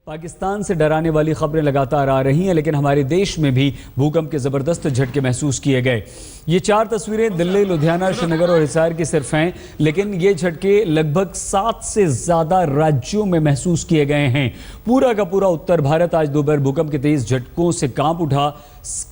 पाकिस्तान से डराने वाली खबरें लगातार आ रही हैं, लेकिन हमारे देश में भी भूकंप के ज़बरदस्त झटके महसूस किए गए। ये 4 तस्वीरें दिल्ली, लुधियाना, श्रीनगर और हिसार की सिर्फ हैं, लेकिन ये झटके लगभग 7 से ज़्यादा राज्यों में महसूस किए गए हैं। पूरा का पूरा उत्तर भारत आज दोपहर भूकंप के तेज झटकों से कांप उठा।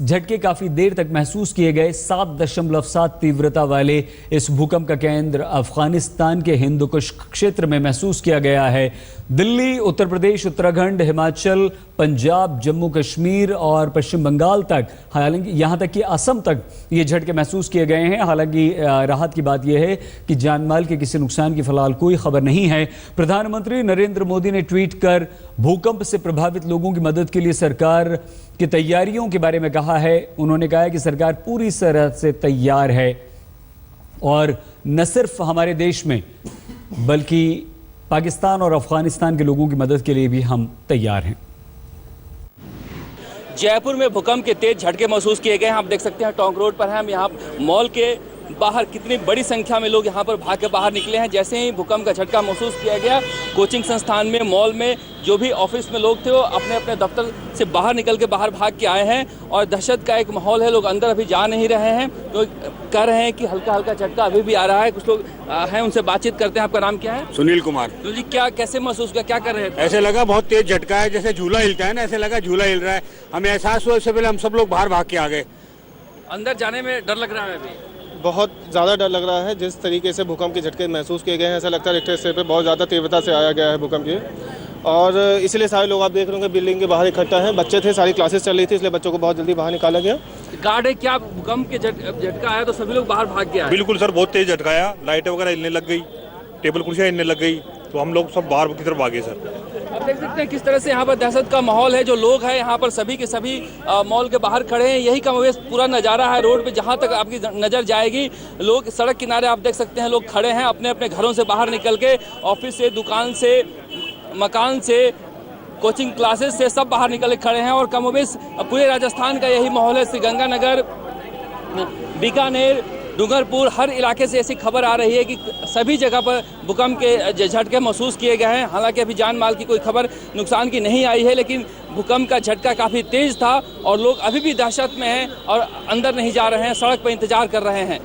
झटके काफ़ी देर तक महसूस किए गए। 7.7 तीव्रता वाले इस भूकंप का केंद्र अफगानिस्तान के हिंदुकुश क्षेत्र में महसूस किया गया है। दिल्ली, उत्तर प्रदेश, उत्तराखंड, हिमाचल, पंजाब, जम्मू कश्मीर और पश्चिम बंगाल तक, हालांकि यहाँ तक कि असम तक ये झटके महसूस किए गए हैं। हालांकि राहत की बात यह है कि जानमाल के किसी नुकसान की फिलहाल कोई खबर नहीं है। प्रधानमंत्री नरेंद्र मोदी ने ट्वीट कर भूकंप से प्रभावित लोगों की मदद के लिए सरकार की तैयारियों के बारे में कहा है। उन्होंने कहा है कि सरकार पूरी तरह से तैयार है और न सिर्फ हमारे देश में बल्कि पाकिस्तान और अफगानिस्तान के लोगों की मदद के लिए भी हम तैयार हैं। जयपुर में भूकंप के तेज झटके महसूस किए गए हैं। आप देख सकते हैं टोंक रोड पर हैं हम। यहाँ मॉल के बाहर कितनी बड़ी संख्या में लोग यहाँ पर भाग के बाहर निकले हैं। जैसे ही भूकंप का झटका महसूस किया गया, कोचिंग संस्थान में, मॉल में, जो भी ऑफिस में लोग थे वो अपने अपने दफ्तर से बाहर निकल के बाहर भाग के आए हैं और दहशत का एक माहौल है। लोग अंदर अभी जा नहीं रहे हैं, तो कह रहे हैं कि हल्का हल्का झटका अभी भी आ रहा है। कुछ लोग हैं, उनसे बातचीत करते हैं। आपका नाम क्या है? सुनील कुमार। तो जी क्या कैसे महसूस किया, क्या कर रहे थे? ऐसे लगा बहुत तेज झटका है, जैसे झूला हिलता है ना, ऐसे लगा झूला हिल रहा है। हमें एहसास हुआ, इससे पहले हम सब लोग बाहर भाग के आ गए। अंदर जाने में डर लग रहा है अभी? बहुत ज़्यादा डर लग रहा है। जिस तरीके से भूकंप के झटके महसूस किए गए हैं, ऐसा लगता है रिक्टर स्केल पे बहुत ज़्यादा तीव्रता से आया गया है भूकंप ये, और इसलिए सारे लोग आप देख रहे होंगे बिल्डिंग के बाहर इकट्ठा हैं। बच्चे थे, सारी क्लासेस चल रही थी, इसलिए बच्चों को बहुत जल्दी बाहर निकाला गया। गार्ड है क्या? भूकंप के झटका आया तो सभी लोग बाहर भाग गया? बिल्कुल सर, बहुत तेज झटका आया। लाइटें वगैरह हिलने लग गई, टेबल कुर्सियाँ हिलने लग गई, तो हम लोग सब बाहर की तरफ भागे सर। आप देख सकते हैं किस तरह से यहाँ पर दहशत का माहौल है। जो लोग हैं यहाँ पर सभी के सभी मॉल के बाहर खड़े हैं। यही कमोवेश पूरा नज़ारा है रोड पे, जहाँ तक आपकी नज़र जाएगी। लोग सड़क किनारे आप देख सकते हैं, लोग खड़े हैं अपने अपने घरों से बाहर निकल के, ऑफिस से, दुकान से, मकान से, कोचिंग क्लासेस से, सब बाहर निकल के खड़े हैं। और कमोवेश पूरे राजस्थान का यही माहौल है। श्रीगंगानगर, बीकानेर, डूंगरपुर, हर इलाके से ऐसी खबर आ रही है कि सभी जगह पर भूकंप के झटके महसूस किए गए हैं। हालांकि अभी जान माल की कोई खबर नुकसान की नहीं आई है, लेकिन भूकंप का झटका काफ़ी तेज था और लोग अभी भी दहशत में हैं और अंदर नहीं जा रहे हैं, सड़क पर इंतजार कर रहे हैं।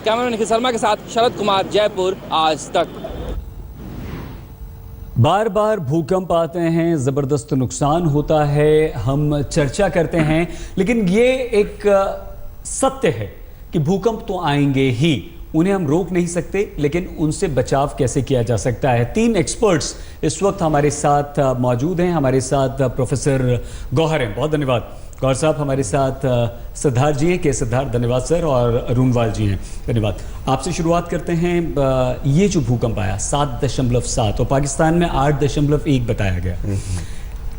कैमरामैन निखिल शर्मा के साथ शरद कुमार, जयपुर, आज तक। बार बार भूकंप आते हैं, ज़बरदस्त नुकसान होता है, हम चर्चा करते हैं, लेकिन ये एक सत्य है कि भूकंप तो आएंगे ही, उन्हें हम रोक नहीं सकते, लेकिन उनसे बचाव कैसे किया जा सकता है। 3 एक्सपर्ट्स इस वक्त हमारे साथ मौजूद हैं। हमारे साथ प्रोफेसर गौहर हैं, बहुत धन्यवाद गौहर साहब। हमारे साथ सिद्धार्थ जी हैं, के सिद्धार्थ, धन्यवाद सर, और अरुणवाल जी हैं, धन्यवाद। आपसे शुरुआत करते हैं। ये जो भूकंप आया 7.7 और पाकिस्तान में 8.1 बताया गया,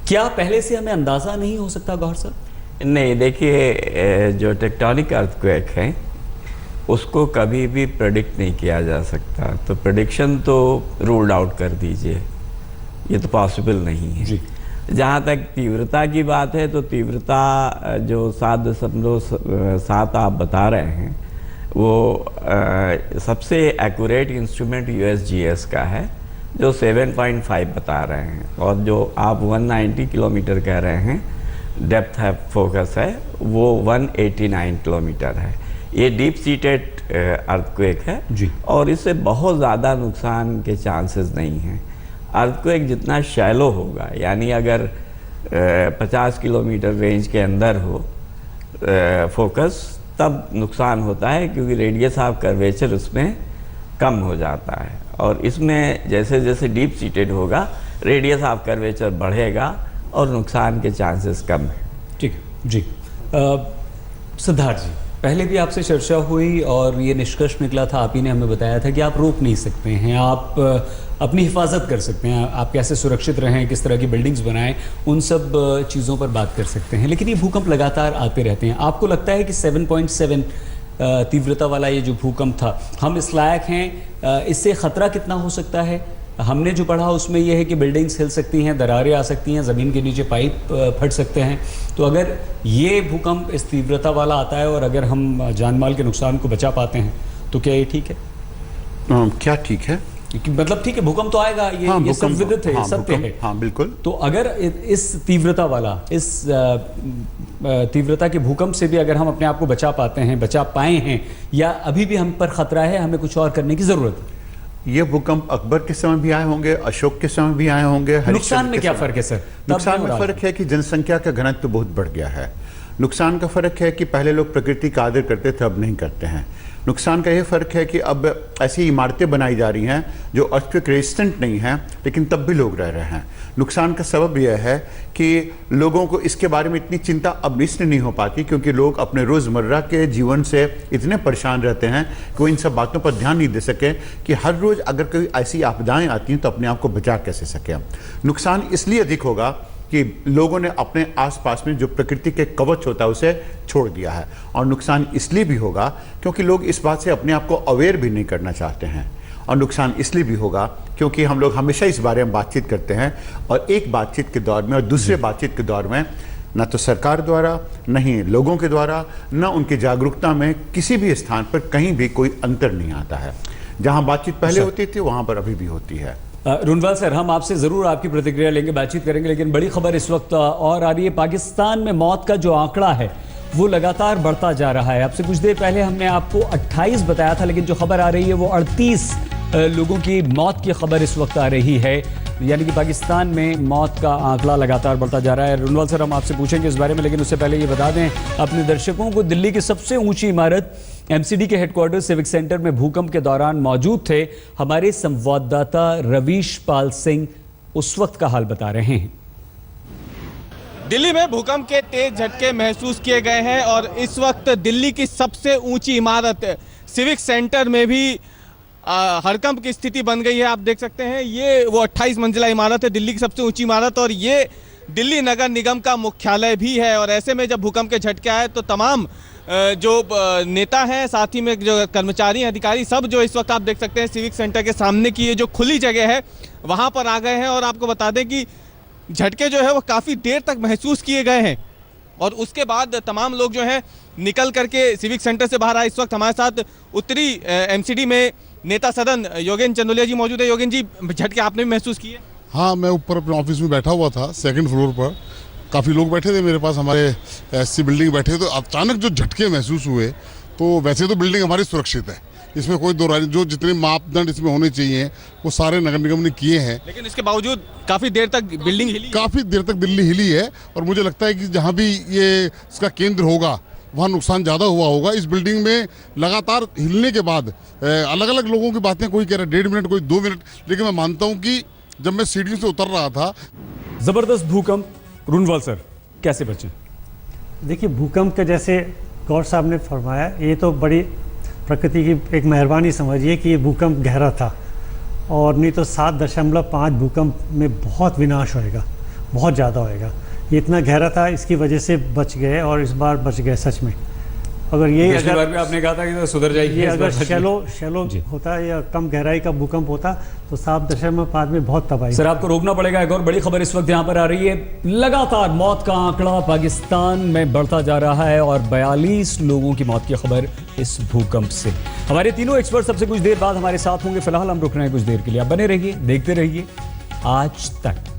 क्या पहले से हमें अंदाज़ा नहीं हो सकता गौहर साहब? नहीं, देखिए, जो टेक्टोनिक अर्थक्वेक है उसको कभी भी प्रेडिक्ट नहीं किया जा सकता, तो प्रेडिक्शन तो रूल्ड आउट कर दीजिए, ये तो पॉसिबल नहीं है जी। जहाँ तक तीव्रता की बात है, तो तीव्रता जो 7.7 आप बता रहे हैं वो सबसे एक्यूरेट इंस्ट्रूमेंट USGS का है, जो 7.5 बता रहे हैं, और जो आप 190 किलोमीटर कह रहे हैं डेप्थ है, फोकस है, वो 189 किलोमीटर है। ये डीप सीटेड अर्थक्वेक है जी, और इससे बहुत ज़्यादा नुकसान के चांसेस नहीं हैं। अर्थक्वेक जितना शैलो होगा, यानी अगर 50 किलोमीटर रेंज के अंदर हो फोकस, तब नुकसान होता है, क्योंकि रेडियस ऑफ कर्वेचर उसमें कम हो जाता है। और इसमें जैसे जैसे डीप सीटेड होगा, रेडियस ऑफ कर्वेचर बढ़ेगा और नुकसान के चांसेस कम हैं। ठीक है जी। सिद्धार्थ जी, पहले भी आपसे चर्चा हुई और ये निष्कर्ष निकला था, आप ही ने हमें बताया था कि आप रोक नहीं सकते हैं, आप अपनी हिफाजत कर सकते हैं, आप कैसे सुरक्षित रहें, किस तरह की बिल्डिंग्स बनाएं, उन सब चीज़ों पर बात कर सकते हैं। लेकिन ये भूकंप लगातार आते रहते हैं। आपको लगता है कि 7.7 तीव्रता वाला ये जो भूकंप था, हम इस लायक हैं? इससे ख़तरा कितना हो सकता है? हमने जो पढ़ा उसमें यह है कि बिल्डिंग्स हिल सकती हैं, दरारें आ सकती हैं, ज़मीन के नीचे पाइप फट सकते हैं। तो अगर ये भूकंप इस तीव्रता वाला आता है और अगर हम जानमाल के नुकसान को बचा पाते हैं, तो क्या ये ठीक है? क्या ठीक है? मतलब ठीक है, भूकंप तो आएगा, ये सब विदित है, सत्य है। हाँ बिल्कुल। तो अगर इस तीव्रता वाला, इस तीव्रता के भूकंप से भी अगर हम अपने आप को बचा पाते हैं, बचा पाए हैं, या अभी भी हम पर खतरा है, हमें कुछ और करने की जरूरत है? ये भूकंप अकबर के समय भी आए होंगे, अशोक के समय भी आए होंगे। नुकसान में क्या फर्क है सर? नुकसान में फर्क है कि जनसंख्या का घनत्व बहुत बढ़ गया है। नुकसान का फर्क है कि पहले लोग प्रकृति का आदर करते थे, अब नहीं करते हैं। नुकसान का ये फर्क है कि अब ऐसी इमारतें बनाई जा रही हैं जो अर्थक्वेक रेजिस्टेंट नहीं हैं, लेकिन तब भी लोग रह रहे हैं। नुकसान का सबब यह है कि लोगों को इसके बारे में इतनी चिंता अब इसलिए नहीं हो पाती क्योंकि लोग अपने रोज़मर्रा के जीवन से इतने परेशान रहते हैं कि वो इन सब बातों पर ध्यान नहीं दे सके कि हर रोज़ अगर कोई ऐसी आपदाएं आती हैं तो अपने आप को बचा कैसे सके। नुकसान इसलिए अधिक होगा कि लोगों ने अपने आसपास में जो प्रकृति के कवच होता है उसे छोड़ दिया है, और नुकसान इसलिए भी होगा क्योंकि लोग इस बात से अपने आप को अवेयर भी नहीं करना चाहते हैं, और नुकसान इसलिए भी होगा क्योंकि हम लोग हमेशा इस बारे में बातचीत करते हैं, और एक बातचीत के दौर में और दूसरे बातचीत के दौर में न तो सरकार द्वारा, न ही लोगों के द्वारा, न उनकी जागरूकता में किसी भी स्थान पर कहीं भी कोई अंतर नहीं आता है। जहाँ बातचीत पहले होती थी वहाँ पर अभी भी होती है। रुनवाल सर, हम आपसे ज़रूर आपकी प्रतिक्रिया लेंगे, बातचीत करेंगे, लेकिन बड़ी खबर इस वक्त और आ रही है। पाकिस्तान में मौत का जो आंकड़ा है वो लगातार बढ़ता जा रहा है। आपसे कुछ देर पहले हमने आपको 28 बताया था, लेकिन जो खबर आ रही है वो 38 लोगों की मौत की खबर इस वक्त आ रही है। यानी कि पाकिस्तान में मौत का आंकड़ा लगातार बढ़ता जा रहा है। रुनवाल सर, हम आपसे पूछेंगे इस बारे में, लेकिन उससे पहले ये बता दें अपने दर्शकों को, दिल्ली की सबसे ऊंची इमारत एमसीडी के हेडक्वार्टर सिविक सेंटर में भूकंप के दौरान मौजूद थे हमारे संवाददाता रवीश पाल सिंह। उस वक्त का हाल बता रहे हैं। दिल्ली में भूकंप के तेज झटके महसूस किए गए हैं, और इस वक्त दिल्ली की सबसे ऊंची इमारत सिविक सेंटर में भी हड़कंप की स्थिति बन गई है। आप देख सकते हैं ये वो 28 मंजिला इमारत है, दिल्ली की सबसे ऊंची इमारत, और ये दिल्ली नगर निगम का मुख्यालय भी है। और ऐसे में जब भूकंप के झटके आए तो तमाम जो नेता हैं, साथ ही में जो कर्मचारी अधिकारी, सब जो इस वक्त आप देख सकते हैं सिविक सेंटर के सामने की ये जो खुली जगह है वहाँ पर आ गए हैं। और आपको बता दें कि झटके जो है वो काफ़ी देर तक महसूस किए गए हैं, और उसके बाद तमाम लोग जो हैं निकल करके सिविक सेंटर से बाहर आए। इस वक्त हमारे साथ उत्तरी एमसीडी में नेता सदन योगेंद्र चंदोलिया जी मौजूद है। योगेंद्र जी, झटके आपने भी महसूस किए? हाँ, मैं ऊपर अपने ऑफिस में बैठा हुआ था, सेकंड फ्लोर पर। काफ़ी लोग बैठे थे मेरे पास, हमारे एससी बिल्डिंग बैठे, तो अचानक जो झटके महसूस हुए, तो वैसे तो बिल्डिंग हमारी सुरक्षित है, इसमें कोई दो राय, जो जितने मापदंड इसमें होने चाहिए वो सारे नगर निगम ने किए हैं, लेकिन इसके बावजूद काफ़ी देर तक बिल्डिंग हिली, काफ़ी देर तक दिल्ली हिली है। और मुझे लगता है कि जहाँ भी ये इसका केंद्र होगा वहाँ नुकसान ज़्यादा हुआ होगा। इस बिल्डिंग में लगातार हिलने के बाद अलग अलग लोगों की बातें, कोई कह रहा है 1.5 मिनट, कोई 2 मिनट, लेकिन मैं मानता हूँ कि जब मैं सीढ़ियों से उतर रहा था। जबरदस्त भूकंप, रुनवाल सर कैसे बचे? देखिए, भूकंप के जैसे गौर साहब ने फरमाया, ये तो बड़ी प्रकृति की एक मेहरबानी समझिए कि ये भूकंप गहरा था, और नहीं तो 7.5 भूकंप में बहुत विनाश होएगा, बहुत ज़्यादा होएगा। ये इतना गहरा था, इसकी वजह से बच गए, और इस बार बच गए सच में। अगर ये पिछली बार भी आपने कहा था कि तो सुधर जाएगी, ये अगर शैलो होता या कम गहराई का भूकंप होता तो 7.5 में बहुत तबाही। सर, आपको रोकना पड़ेगा। एक और बड़ी खबर इस वक्त यहाँ पर आ रही है। लगातार मौत का आंकड़ा पाकिस्तान में बढ़ता जा रहा है, और 42 लोगों की मौत की खबर इस भूकंप से। हमारे तीनों एक्सपर्ट सबसे कुछ देर बाद हमारे साथ होंगे। फिलहाल हम रुक रहे हैं कुछ देर के लिए। आप बने रहिए, देखते रहिए आज तक।